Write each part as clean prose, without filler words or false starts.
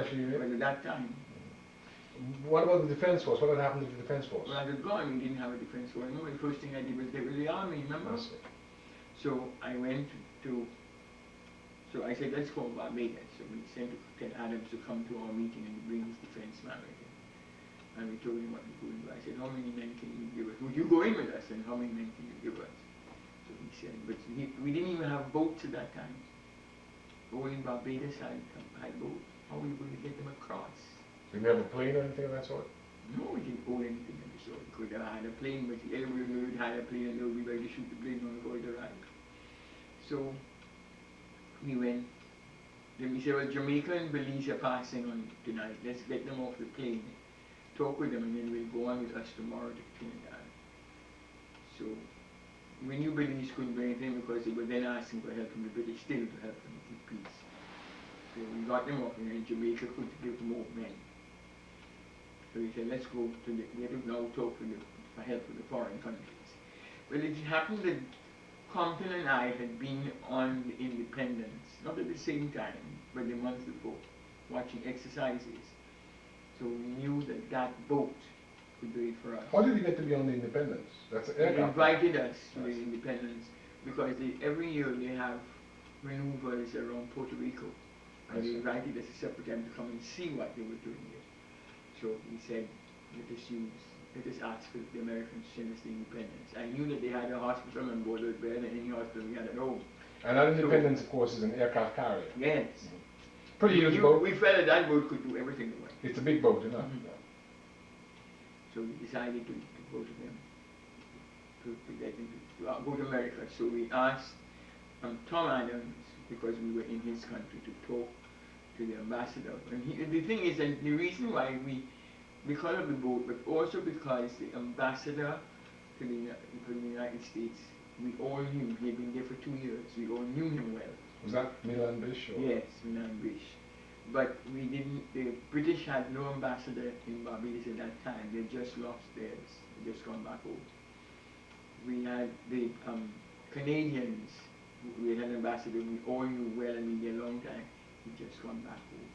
special unit? But at that time, What about the defense force? What had happened to the defense force? when I was gone, we didn't have a defense force. No, the first thing I did was get with the army, remember? So I went to, so I said, let's go to Barbados. So we sent Ted Adams to come to our meeting and bring his defense man with him. And we told him what we were going to do. I said, how many men can you give us? Would you go in with us? And how many men can you give us? So he said, but we didn't even have boats at that time. Only Barbados had boats. How were we going to get them across? Did we have a plane or anything of that sort? No, we didn't own anything of the sort. We could have had a plane, but everybody knew we had a plane and they would be ready to shoot the plane on the way to ride. So we went. Then we said, well, Jamaica and Belize are passing on tonight. Let's get them off the plane, talk with them, and then we'll go on with us tomorrow to Trinidad. So we knew Belize couldn't do anything because they were then asking for help from the British still to help them keep peace. So we got them off, and then Jamaica could give more men. So we said, let's go to the, we have to now talk for help with the foreign countries. Well, it happened that Compton and I had been on the Independence, not at the same time, but the month before, watching exercises. So we knew that that boat could do it for us. How did you get to be on the Independence? That's an They aircraft. invited us to the Independence because every year they have maneuvers around Puerto Rico. And they invited us a separate time to come and see what they were doing there. So we said, let us ask for the Americans to send us the Independence. I knew that they had a hospital on board with better than any hospital we had at home. And that Independence, of course, is an aircraft carrier. Yes. Pretty huge boat. We felt that that boat could do everything they wanted. It's a big boat, isn't it? So we decided to go to them, to get them to go to America. So we asked Tom Adams, because we were in his country, to talk to the ambassador. And the thing is, and the reason why because of the boat, but also because the ambassador to the United States, we all knew, he had been there for 2 years, we all knew him well. Was that Milan Bish? Or? Yes, Milan Bish. But we didn't, the British had no ambassador in Barbados at that time, they just lost theirs, they just gone back home. We had the Canadians, we had an ambassador we all knew well and we knew a long time, he just gone back home.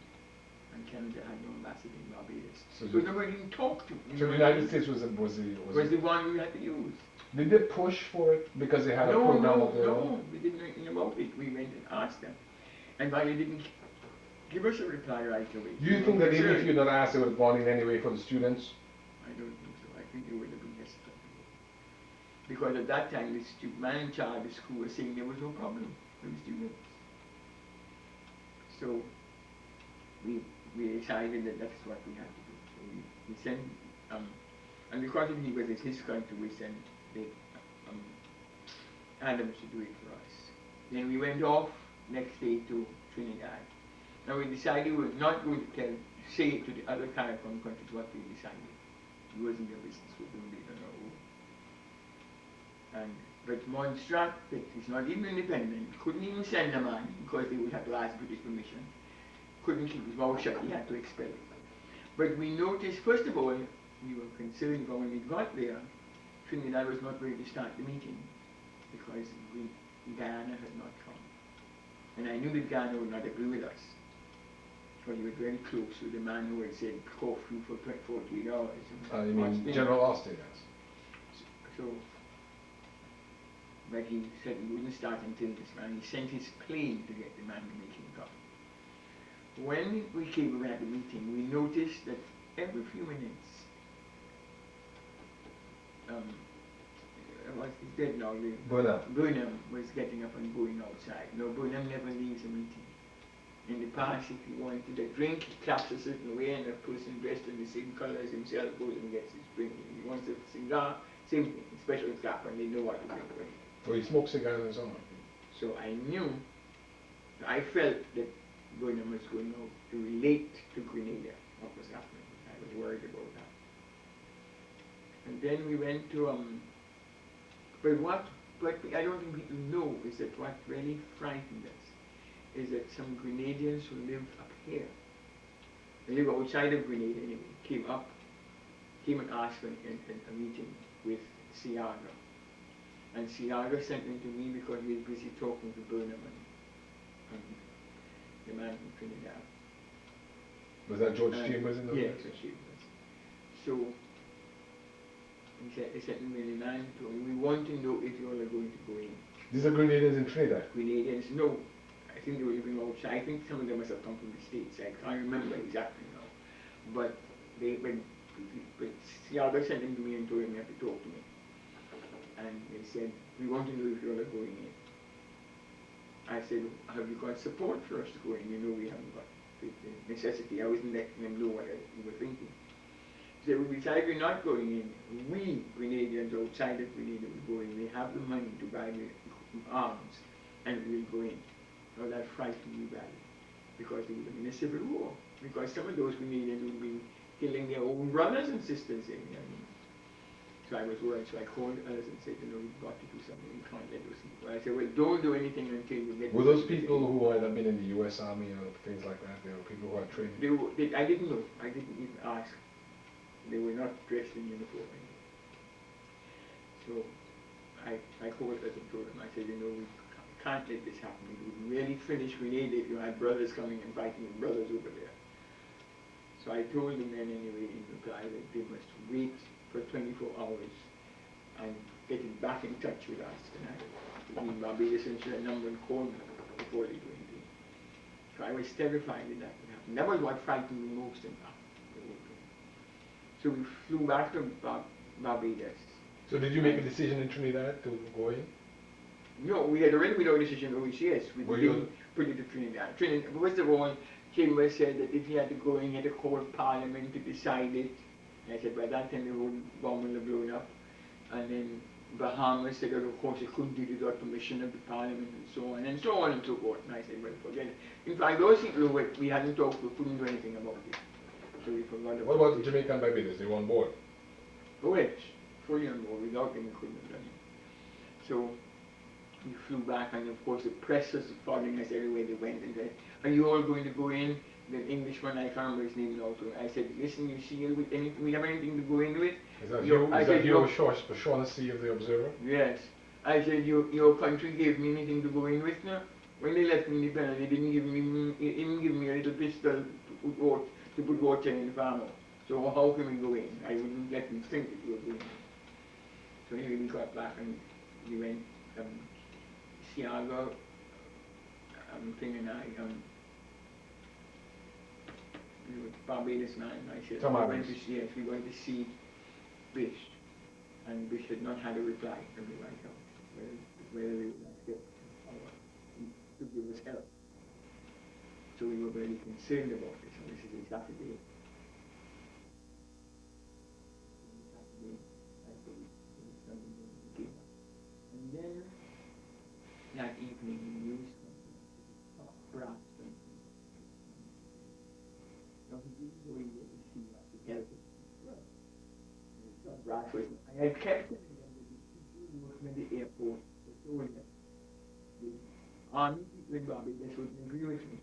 And Canada had no ambassador in Barbados. So nobody didn't talk to him. So the United States was the one we had to use. Did they push for it because they had a program of their own? No, we didn't know anything about it. We went and asked them. And while they didn't give us a reply right away. Do you think that even if you had not asked, they would have gone in anyway for the students? I don't think so. I think they would have been hesitant. Because at that time, the man in charge of the school was saying there was no problem with the students. So we decided that that's what we had to do. So we sent, and because he was in his country, we sent Adams to do it for us. Then we went off next day to Trinidad. Now we decided we were not going to say it to the other CARICOM countries what we decided. It wasn't their business, we were doing it on our own. But Montserrat, that is not even independent, couldn't even send a man because they would have to ask British permission. Couldn't keep his mouth shut, he had to expel it. But we noticed, first of all, we were concerned when we got there, Trinidad was not ready to start the meeting because Guyana had not come. And I knew that Guyana would not agree with us. Because we were very close with the man who had said curfew for 48 hours. You mean General Austin, yes. So, but he said he wouldn't start until this man, he sent his plane to get the man to make him come. When we came at the meeting, we noticed that every few minutes, he's dead now, Burnham was getting up and going outside. No, Burnham never leaves a meeting. In the past, if he wanted to drink, he claps a certain way, and a person dressed in the same color as himself goes and gets his drink. If he wants a cigar, same thing, special cap, and they know what to drink with. So he smokes cigars on his own. So I felt that Burnham was going out to relate to Grenada what was happening. I was worried about that. And then we went to, but what I don't think people know is that what really frightened us is that some Grenadians who live up here, they live outside of Grenada anyway, came and asked for a meeting with Seaga. And Seaga sent them to me because he was busy talking to Burnham and the man from Trinidad. Was that George Chambers in those yes, days? George Chambers. So he said to me, man, we want to know if you all are going to go in. These are Grenadians in Trinidad? Grenadians, no. I think they were living outside. I think some of them must have come from the States. I can't remember exactly now. But Siaga sent them to me and told him he had to talk to me. And they said, we want to know if you all are going in. I said, have you got support for us to go in? You know we haven't got the necessity. I wasn't letting them know what we were thinking. They will decide we're not going in. We, Grenadians, outside of Grenada, will go in. We have the money to buy the arms, and we'll go in. Now that frightened me badly, because they would have been a civil war. Because some of those Grenadians would be killing their own brothers and sisters in. So I was worried. So I called us and said, we've got to do something. We can't let those people. I said, well, don't do anything until you get. Were those people who might have been in the U.S. Army or things like that? They were people who are trained. I didn't know. I didn't even ask. They were not dressed in uniform. So I called us and told them, I said, we can't let this happen. It would really finish Grenada if you had brothers coming and fighting with brothers over there. So I told the men anyway in reply that they must wait for 24 hours and get back in touch with us. And the Barbados insurance number and call me before they do anything. So I was terrified that that would happen. That was what frightened me most in fact. So we flew back to Barbados. So did you make a decision in Trinidad to go in? No, we had already made our decision OECS. We didn't put it to Trinidad. First of all, Chambers said that if he had to go in, he had to call Parliament to decide it. And I said, by that time the whole bomb will have blown up. And then Bahamas said that of course it couldn't do it without permission of the Parliament and so on and so on and so forth. And I said, well, forget it. In fact, those people who we hadn't talked to couldn't do anything about it. So we forgot about it. What about Jamaica and Barbados? They were on board? Oh yes, fully on board. Without them we couldn't have done it. So we flew back, and of course the press was following us everywhere they went and said, are you all going to go in? The Englishman, I can't remember his name now, I said, listen, you see, we have anything to go in with? Is that you, Shaughnessy of the Observer? Yes. I said, your country gave me anything to go in with now? When they left me independent, they didn't give me a little pistol to put water in the farmer. So how can we go in? I wouldn't let them think that we were going in. So anyway, we got back and we went, Siaga, thing and I, Barbados man, I said, we went to see Bish, and Bish had not had a reply from the White House, whether they would accept to give us help. So we were very concerned about this, and this is a Saturday. And then that evening, the news brass. I had kept him in the airport. The army people in Barbados wouldn't agree with me.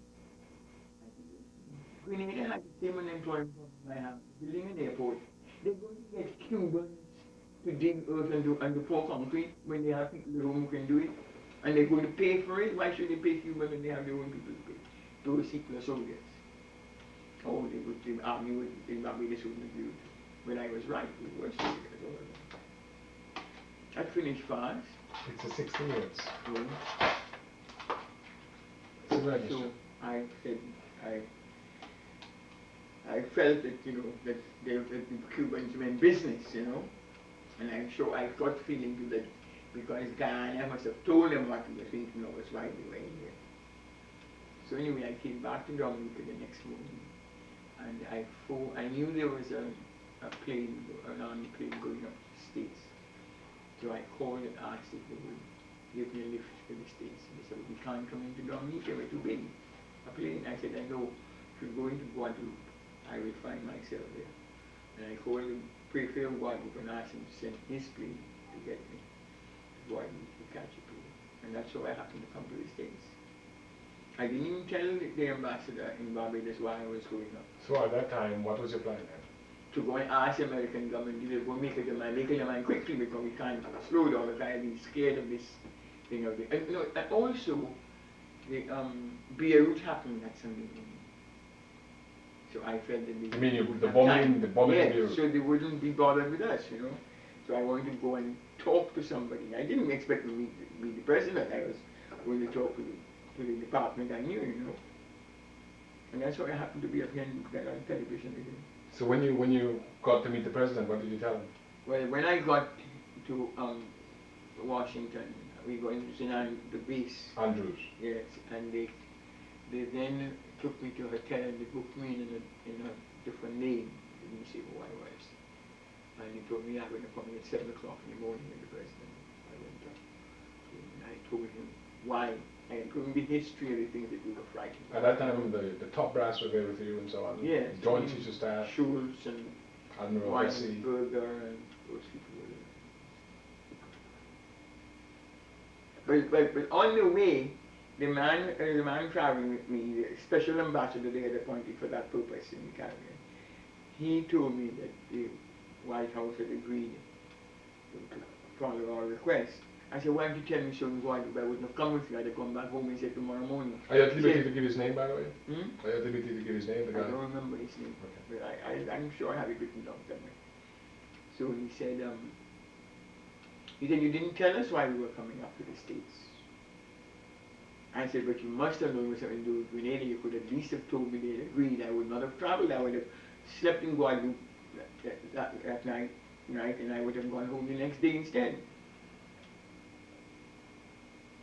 Grenada had the same unemployment problem I have. Building an airport, they're going to get Cubans to dig earth and to pour concrete when they have people at home who can do it. And they're going to pay for it. Why should they pay Cubans when they have their own people to pay? Those people are soldiers. Oh, the army in Barbados wouldn't agree with it. When I was right, we were soldiers. I finished fast. It's a 16 years. So I said, I felt that, that the Cubans meant business, and I'm sure I got feeling that because Guyana must have told them what we were thinking of us while we were in here. So anyway, I came back to Dominica the next morning, and I knew there was a plane, an army plane going up to the States. So I called and asked if they would give me a lift to the States. And they said, we can't come into Dominica, we're too big. A plane. I said, I know, if you're going to Guadeloupe, I will find myself there. And I called the prefect of Guadeloupe and asked him to send his plane to get me to Guadeloupe to catch a plane. And that's how I happened to come to the States. I didn't even tell the ambassador in Barbados why I was going up. So at that time, what was your plan then? To go and ask the American government, they go make a demand quickly because we can't slow down because I've been scared of this thing out there. And also, the Beirut happened that Sunday morning. So I felt that they I mean, would the have bombing, time. the bombing Yeah, bureau. so they wouldn't be bothered with us, you know. So I wanted to go and talk to somebody. I didn't expect to meet the president. I was going to talk to the department I knew, you know. And that's why I happened to be again on television again. So when you got to meet the president, what did you tell him? Well, when I got to Washington, we got into the base. Andrews. Yes, and they then took me to a hotel and they booked me in a different name. They didn't say who I was. And he told me I would come at 7 o'clock in the morning with the president. I went up and I told him why. I told him the history of the things that we were frightened At that time, the top brass were there with you and so on. yes. Joint Chiefs of Staff. Schultz and Admiral Bessie. Weinberger and those people were there. But on the way, the man traveling with me, the special ambassador they had appointed for that purpose in the Caribbean, he told me that the White House had agreed to follow our request. I said, why did you tell me so before I wouldn't have come with you? I'd have come back home and said tomorrow morning. Are you at liberty to give his name, by the way? Hmm? Are you at liberty to give his name? The I guy? don't remember his name, Okay. but I'm sure I have it written down somewhere. So he said, you didn't tell us why we were coming up to the States. I said, but you must have known it was something to do with Grenada. You could at least have told me they agreed. I would not have traveled. I would have slept in Guadeloupe that night, and I would have gone home the next day instead.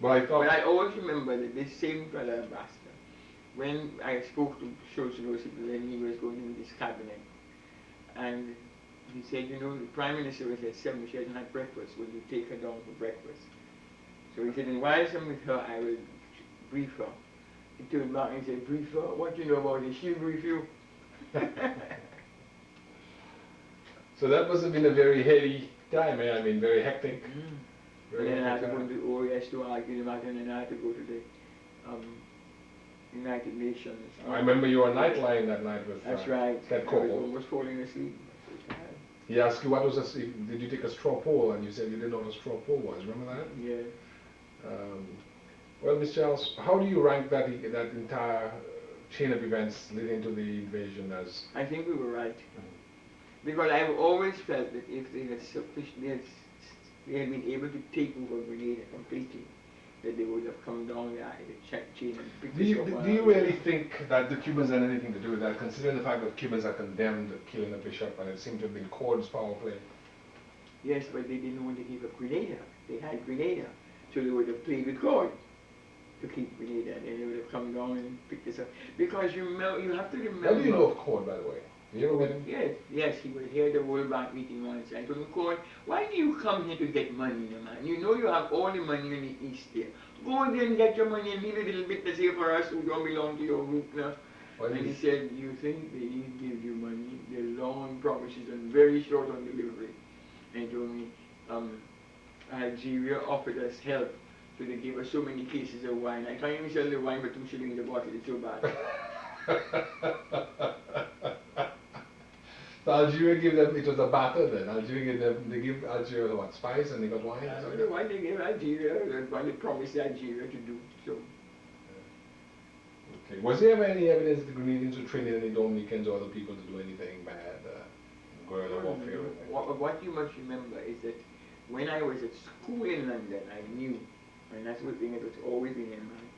But I always remember that this same fellow ambassador, when I spoke to Schultz and those people, then he was going in this cabinet, and he said, the Prime Minister was at 7, she hasn't had breakfast, will you take her down for breakfast? So he said, and while I'm with her, I will brief her. He turned back and said, brief her? What do you know about it? She'll brief you. So that must have been a very heady time, eh? I mean, very hectic. And then I had to go to the OAS to argue the matter, and then I had to go to the United Nations. I remember you were nightline that night with That's right. Ted I was Koppel. almost falling asleep. He asked you what was did you take a straw poll, and you said you didn't know what a straw poll was. Remember that? Yeah. Well, Miss Charles, how do you rank that entire chain of events leading to the invasion as? I think we were right. Because I've always felt that if they had been able to take over Grenada completely, that they would have come down the chain and picked us up. Do you really think that the Cubans had anything to do with that, considering the fact that Cubans are condemned killing a bishop and it seemed to have been Cord's power play? Yes, but they didn't want to give up Grenada. They had Grenada, so they would have played with Cord to keep Grenada, and then they would have come down and picked us up. Because you have to remember. How do you know of Cord, by the way? Did you ever met him? Yes, he was here at the World Bank meeting once. I told him, Cord, why do you come here to get money, man? You know you have all the money in the East there. Go there and get your money and leave a little bit to save for us who don't belong to your group now. And he said, you think they didn't give you money? They're long on promises and very short on delivery. And he told me, Algeria offered us help, so they gave us so many cases of wine. I can't even sell the wine for 2 shillings a bottle, it's so bad. So Algeria gave them, it was a batter then. They give Algeria what, spice and they got wine? I don't know why they gave Algeria, why they promised Algeria to do so. Okay. Was there ever any evidence that the Grenadians were training any Dominicans or other people to do anything bad, guerrilla warfare? What you must remember is that when I was at school in London, I knew, and that's one thing that was always in my mind,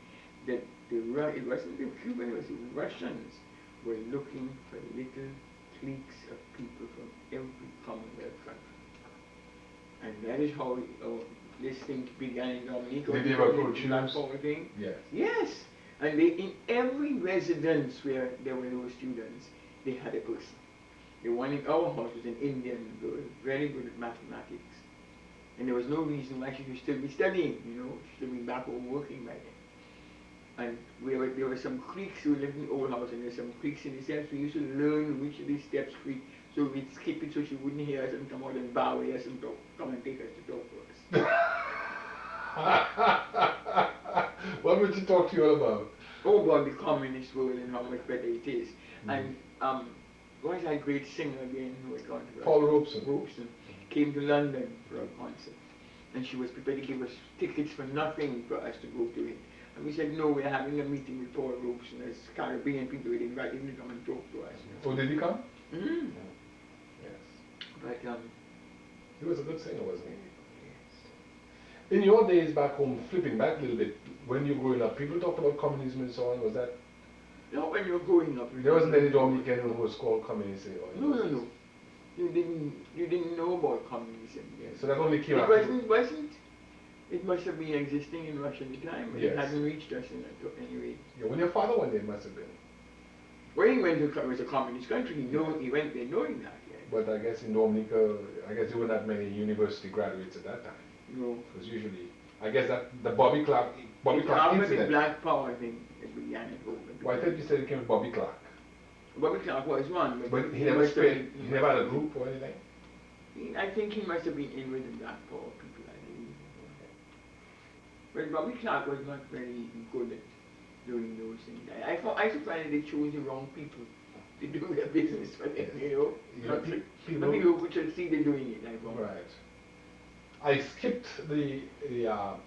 that it wasn't the Cubans, it was the Russians were looking for little cliques of people from every Commonwealth country. And that is how this thing began in Dominica. Did they ever approach you? Thing. Yes. Yes. And in every residence where there were those students, they had a person. The one in our house was an Indian girl, very good at mathematics. And there was no reason why she should still be studying, she should be back home working by then. And there were some creeks who lived in the old house, and there were some creeks in the steps. We used to learn which of these steps creak, so we'd skip it so she wouldn't hear us and come out and bow at us and come and take us to talk to us. What would she talk to you all about? Oh, about the communist world and how much better it is. And what was that great singer again who had gone to Paul Robeson. Robeson came to London for a concert, and she was prepared to give us tickets for nothing for us to go to it. And we said, no, we're having a meeting with Paul Ropes, and there's Caribbean people who invited him to come and talk to us. Oh, did he come? Mm-hmm. Yes. But, He was a good singer, wasn't he? In your days back home, flipping back a little bit, when you were growing up, people talked about communism and so on. Was that? not when you're growing up. There wasn't any Dominican who was called communist. Or No. You didn't know about communism. Yeah, so that only came It up. wasn't. It must have been existing in Russia at the time, but Yes. it hadn't reached us in any way. Yeah, when your father went there, it must have been. When he went to it was a communist country, he went there knowing that. Yeah. But I guess in Dominica, I guess there weren't that many university graduates at that time. No. Because usually, I guess that the Bobby Clark After the incident. Black Power thing, it began at home. Well, I thought you said it came with Bobby Clark. Bobby Clark was one, But he never had a group or anything? I think he must have been in with the Black Power people, I believe. But Bobby Clark was not very good at doing those things. I find that they chose the wrong people to do their business for them, you know. Not people who should see they're doing it, I found. Right. I skipped the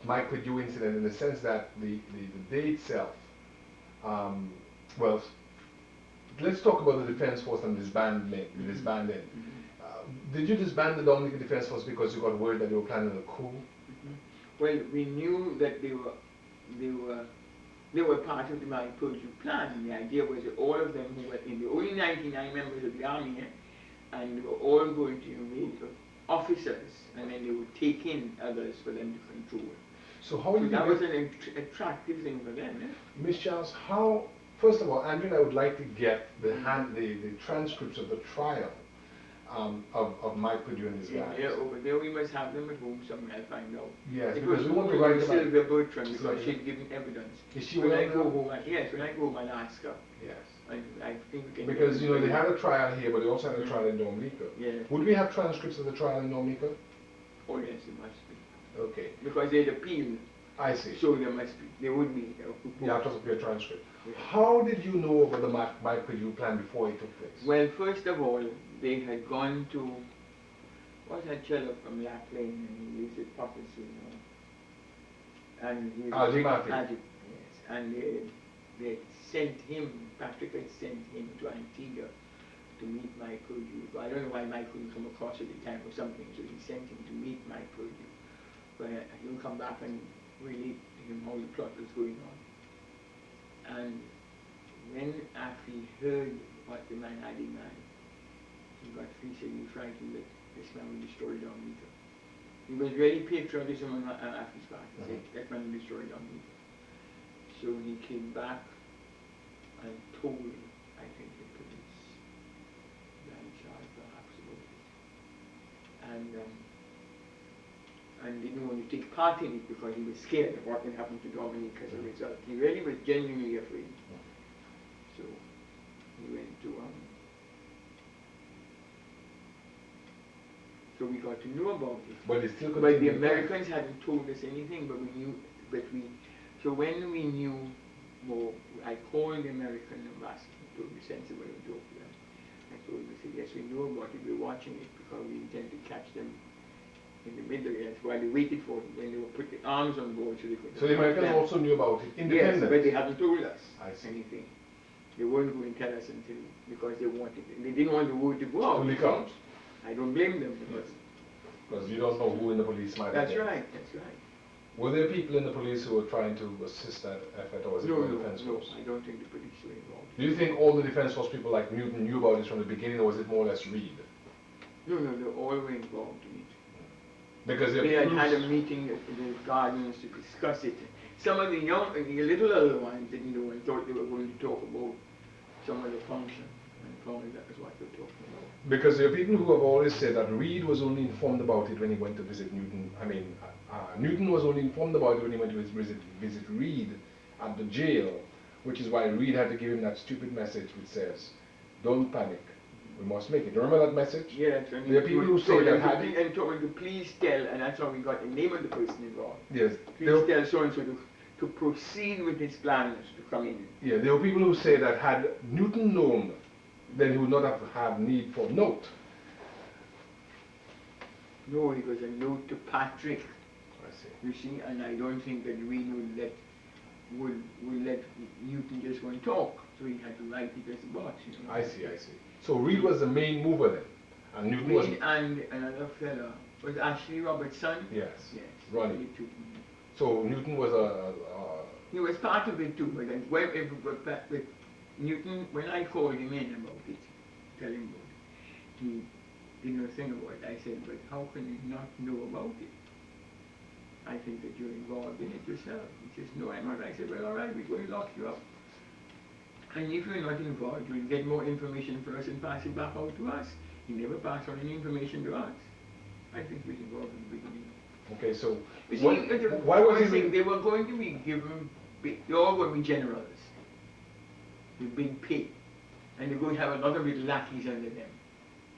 Mike with you incident in the sense that the day itself, well, let's talk about the Defense Force and disbanding. Did you disband the Dominica Defense Force because you got word that they were planning a coup? Well, we knew that they were part of the Mike Purdu plan. The idea was that all of them who were in the only 99 members of the army, and they were all going to be officers, and then they would take in others for them to control. So how did that was an attractive thing for them. Ms. Charles, how? First of all, Andrew and I would like to get the transcripts of the trial of Mike Purdu and his guys. Yeah, over there we must have them at home somewhere. I'll find out. Yes, it because was we want to write about Sylvia Bertram because she'd given evidence. Is she when I go home, yes, when I go home and ask her. Yes. I think we can. Because you know they had a trial here, but they also had a trial in Dominica. Yeah. Would we have transcripts of the trial in Dominica? Oh yes, it must be. Okay. Because they'd appeal. I see. So there must be. There would be. You have to be a transcript. Yeah. How did you know about the Mike Purdu plan before it took place? Well, first of all, they had gone to. What's that fellow from Lack Lane, and he lives at Pockets, you know. And he was yes. And they sent him, Patrick had sent him to Antigua to meet Mike Purdu. I don't know why Mike couldn't come across at the time or something, so he sent him to meet Mike Purdu. But he'll come back and relate to him how the plot was going on. And when after he heard what the man had in mind, he said he was frightened that this man will destroy Dominica. He was very patriotic on Afri's part. He said that man will destroy Dominica. So he came back and told, I think, the police, in charge perhaps about it. And didn't want to take part in it because he was scared of what would happen to Dominica as a result. He really was genuinely afraid. So he went to so we got to know about it. But the Americans hadn't told us anything, but we knew. So when we knew more, I called the American ambassador, told me sensible and talked to them. I told them, I said, yes, we know about it, we're watching it because we intend to catch them in the Middle East while they waited for them, when they were put the arms on board so they could. So the Americans also knew about it, independent? Yes, but they haven't told us anything. They weren't going to tell us until, because they wanted it. They didn't want the word to go out. To leak out. I don't blame them. Because you don't know who in the police might have been. That's right, that's right. Were there people in the police who were trying to assist that effort, or was it the defense force? No, I don't think the police were involved. Do you think all the defense force people like Newton knew about this from the beginning, or was it more or less Reed? No, they all were involved in it. Because they had a meeting at the gardens to discuss it. Some of the little other ones didn't know and thought they were going to talk about some of the function, and probably that was what they were talking about. Because there are people who have always said that Reed was only informed about it when he went to visit Newton. Newton was only informed about it when he went to visit Reed at the jail, which is why Reed had to give him that stupid message which says, "Don't panic, we must make it." Remember that message? Yes. There are people who say that and told him to please tell, and that's how we got the name of the person involved. Yes. Please tell so and so to proceed with his plans to come in. Yeah, there were people who say that had Newton known, then he would not have had need for note. No, it was a note to Patrick. I see. You see, and I don't think that Reed would let would let Newton just go and talk, so he had to write it as a boss, you know. I see. So Reed was the main mover then, and Newton was. Reed and another fella was actually Robert's son. Yes. Yes. Ronnie. They took him. So Newton was He was part of it too, but then with Newton, when I called him in about it, tell him about it, he didn't know a thing about it. I said, but how can you not know about it? I think that you're involved in it yourself. He says, no, I'm not. I said, well, all right, we're going to lock you up. And if you're not involved, you'll get more information for us and pass it back out to us. He never passed on any information to us. I think he was involved in the beginning. Okay, so You see, why was he? They were going to be given, they all going to be generals with big pay, and they're going to have a lot of little lackeys under them.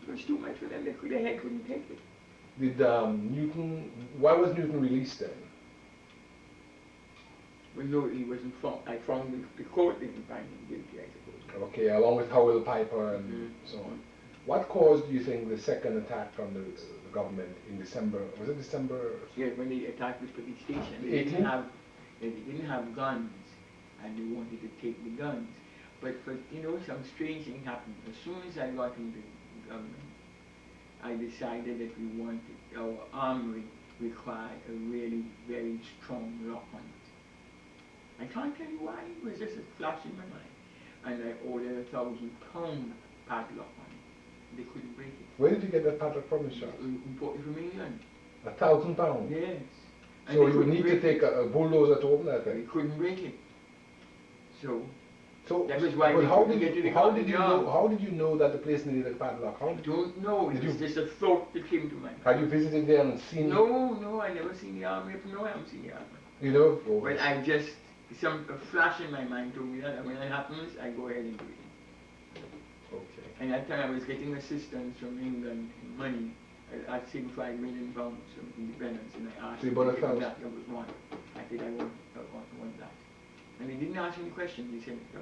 It was too much for them. Their head couldn't take it. Did Newton? Why was Newton released then? Well, no, he wasn't found. I found the court didn't find him guilty, I suppose. Okay, along with Howell Piper and so on. What caused, do you think, the second attack from the government in December? Was it December? Yeah, when they attacked this police station, they 18? didn't have guns, and they wanted to take the guns. But you know, some strange thing happened. As soon as I got into the government, I decided that we wanted our armory required a really very strong lock on it. I can't tell you why. It was just a flash in my mind, and I ordered a 1,000-pound padlock on it. They couldn't break it. Where did you get that padlock from, Michelle? Imported from England. £1,000? Yes. And So you would need to take a bulldozer to open that They thing. couldn't break it. So that was but why we how couldn't did get to the how did you yard. know? How did you know that the place needed a padlock? I don't know. It was just a thought that came to mind. Had you visited there and seen? No, I never seen the army. No, I haven't seen the army. You know? Oh. Well, I just a flash in my mind told me that, and when it happens, I go ahead and do it. Okay. And that time I was getting assistance from England in money. I'd seen £5 million from independence, and I asked So you them bought to give me 1,000? that. That was one. I said I want that. And they didn't ask any questions. They said no.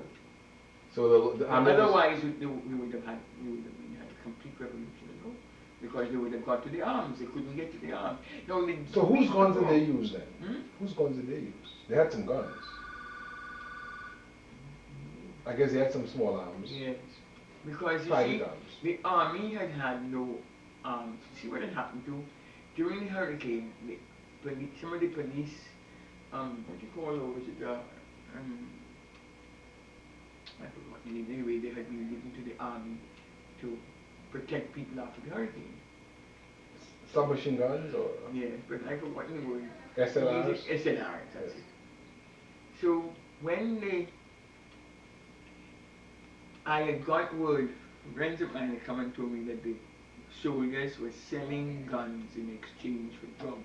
So the army. Otherwise, we would have had a complete revolution, you know, because they would have got to the arms. They couldn't get to the arms. No, So whose guns did they use then? Hmm? Whose guns did they use? They had some guns. I guess they had some small arms. Yes, because you Private see, arms. the army had no arms. You see what had happened to during the hurricane? Some of the police, what do you call those? I forgot the name. Anyway, they had been given to the army to protect people after the hurricane. Submachine guns or Yes, but I forgot the word. SLRs? SLRs, that's Yes. it. So when I had got word, friends of mine had come and told me that the soldiers were selling guns in exchange for drugs.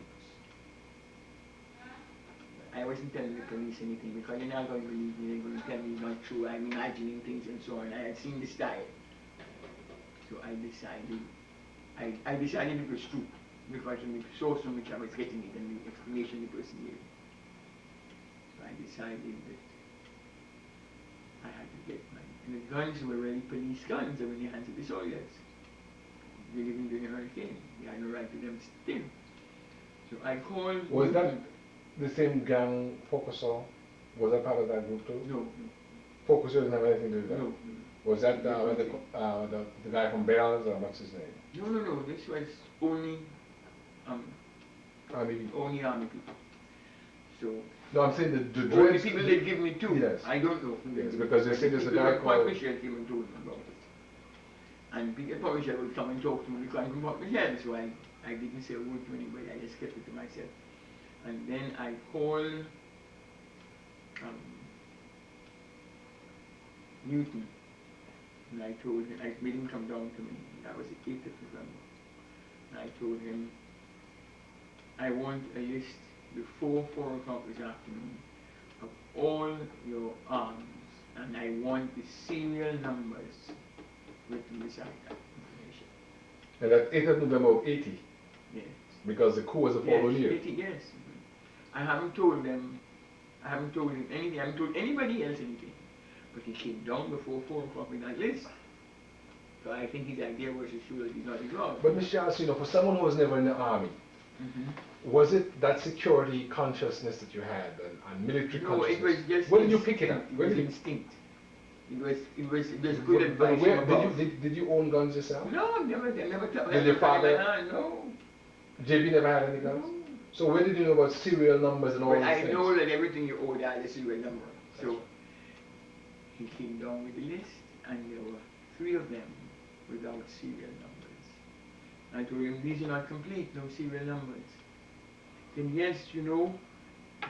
I wasn't telling the police anything because they're not going to believe me. They're going to tell me it's not true. I'm imagining things and so on. I had seen the style. So I decided it was true because of the source from which I was getting it and the explanation the person gave. So I decided that I had to get mine. And the guns were really police guns. They were in the hands of the soldiers. They living during a hurricane. They had no right to them still. So I called. Was that the same gang, Focuser? Was that part of that group too? No. Focuser didn't have anything to do with that? No. Was that the guy from Bells, or what's his name? No. This was only Army. only army people. So No, I'm saying the only dreads. people they give me two. Yes. I don't know. Yes, because they say there's a People guy from Port called. Michelle came and told me about it. And people at Port Michelle would come and talk to me because I'm from Port Michelle, so I didn't say a word to anybody. I just kept it to myself. And then I called Newton. And I told him, I made him come down to me. That was the 8th of November. And I told him, I want a list before 4 o'clock this afternoon of all your arms, and I want the serial numbers written beside that information. And that's 8th of November of 80, Yes. because the coup was the following year. 80, yes. I haven't told him anything. I haven't told anybody else anything. But he came down before 4 o'clock with that list. So I think his idea was to show that he's not a god. But Mr. Charles, for someone who was never in the army, Was it that security consciousness that you had and military No, it was consciousness? just Where did you pick it up? instinct. It Where was did you? instinct. It was good advice Where from did above. did you own guns yourself? No, never took Did your father? no. JB never had any guns. No. So where did you know about serial numbers and all But these I things? know that everything you owed had a serial number. So That's he came down with the list, and there were 3 of them without serial numbers. I told him, these are not complete, no serial numbers. Then yes, you know,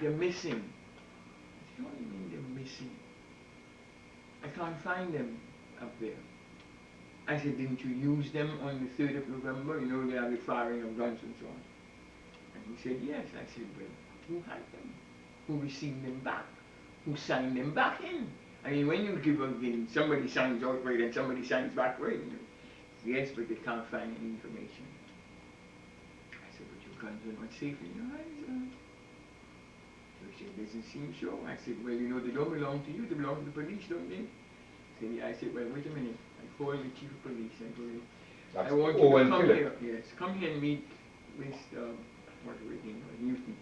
they're missing. I said, what do you mean they're missing? I can't find them up there. I said, didn't you use them on the 3rd of November? You know, they have the firing of guns and so on. And he said, yes. I said, well, who had them? Who received them back? Who signed them back in? I mean, when you give a game, somebody signs out right and somebody signs back right. You know? Yes, but they can't find any information. I said, but your guns are not safe in your hands. So he said, doesn't seem so. I said, well, you know, they don't belong to you. They belong to the police, don't they? So I said, well, wait a minute. I called the chief of police. I told him, I want you to come here. Yes, come here and meet with what do we name Newton,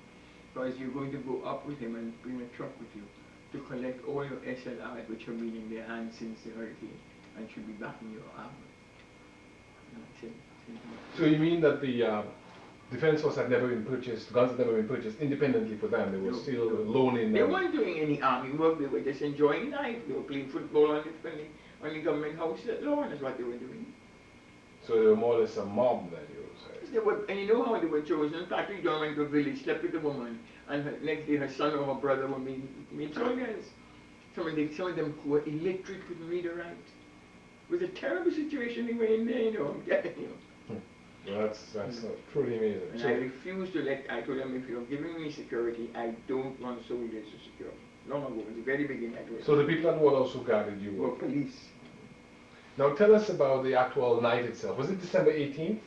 because you're going to go up with him and bring a truck with you to collect all your SLRs which have been in their hands since the hurricane and should be back in your armor. And I said, so you mean that the defense force had never been purchased, guns had never been purchased independently for them? They were still loaning them. They weren't doing any army work. They were just enjoying life. They were playing football on the government house at lawn. That's what they were doing. So they were more or less a mob then, you would say. They were, and you know how they were chosen. Patrick John went to a village, slept with a woman, and next day her son or her brother were made soldiers. Some of them who were illiterate, couldn't read or write. It was a terrible situation they were in there, you know, I'm telling you. Well, that's truly amazing. And so I refused to I told them, if you're giving me security, I don't want soldiers to secure me. Long ago, at the very beginning, I told them. So the people at Waterhouse who guarded you were police. Now tell us about the actual night itself. Was it December 18th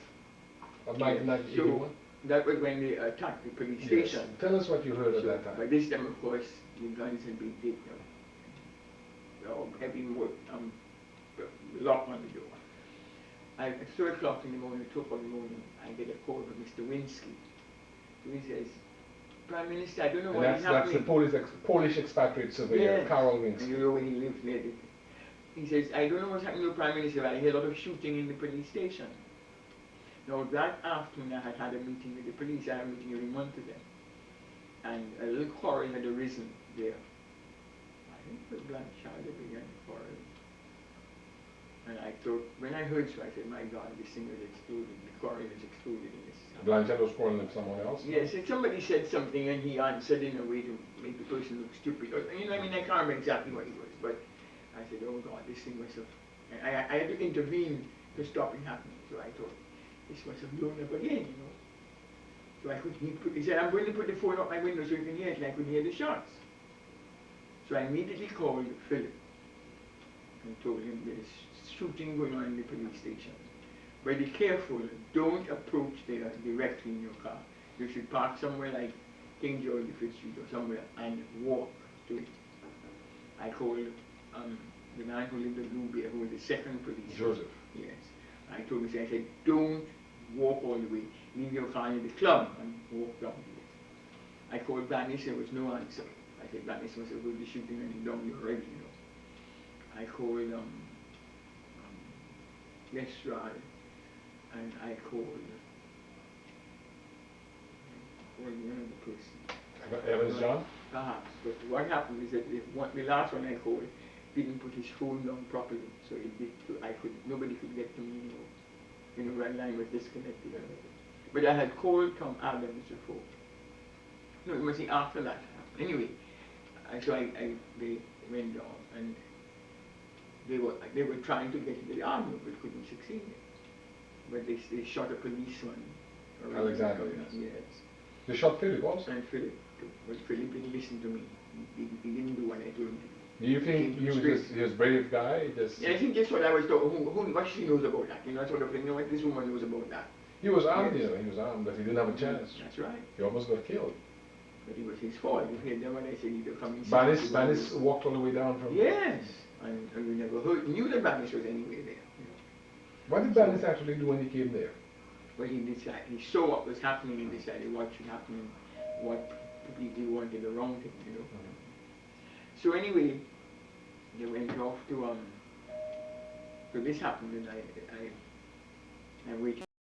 of 1981? So that was when they attacked the police station. Yes. Tell us what you heard at that time. By this time, of course, the guns had been taken out. Heavy lock on the door. At 3 o'clock in the morning, 2 o'clock in the morning, I get a call from Mr. Winsky. So he says, Prime Minister, I don't know what is happening. That's the Polish expatriate surveyor, yes. Karol Winsky. And you know where he lives near the... He says, I don't know what's happening to the Prime Minister, but I hear a lot of shooting in the police station. Now that afternoon I had a meeting with the police. I had a meeting every month with them. And a little quarrel had arisen there. I think the Blanchard began to quarrel. And I thought, when I heard so, I said, my God, this thing is exploded. The quarrel is exploded in this. Blanchard was quarreling with someone else? Yes, and somebody said something and he answered in a way to make the person look stupid. Or, you know, I mean, I can't remember exactly what it was, but I said, oh God, this thing must have... I had to intervene to stop it happening. So I thought, this must have blown up again, you know. So I couldn't, he said, I'm going to put the phone up my window so you can hear it, and I couldn't hear the shots. So I immediately called Philip and told him there's shooting going on in the police station. But be careful, don't approach there directly in your car. You should park somewhere like King George V Street or somewhere and walk to it. I called the man who lived in Blue Bear, who was the second police. Joseph. Yes. I told him, I said, don't walk all the way. Leave your car in the club and walk down to it. I called Banis, there was no answer. I said, Banis must have heard the shooting and he down here already, you know. I called Lestrade, and I called one other person. Evans John? Perhaps, but what happened is that the last one I called didn't put his phone down properly, so nobody could get to me anymore. You know, right line was disconnected. But I had called Tom Adams before. No, it must be after that. Anyway, they went down and they were trying to get into the army but couldn't succeed. But they shot a policeman. Alexander, yes. They shot Philip also? And Philip too. But Philip didn't listen to me. He didn't do what I told him to do. Do you think he was a brave guy? Yeah, I think that's what I was told. What she knows about that? You know, sort of thing. You know what this woman knows about that? He was armed, yes. you know, he was armed, but he didn't have a chance. That's right. He almost got killed. But it was his fault. You hear them when I said he was coming. Banis walked all the way down from... Yes. And we never knew that Banis was anywhere there. You know. What did Banis actually do when he came there? But he saw what was happening and decided what should happen, what people wanted around him, you know. So anyway, they went off to so this happened, and I waited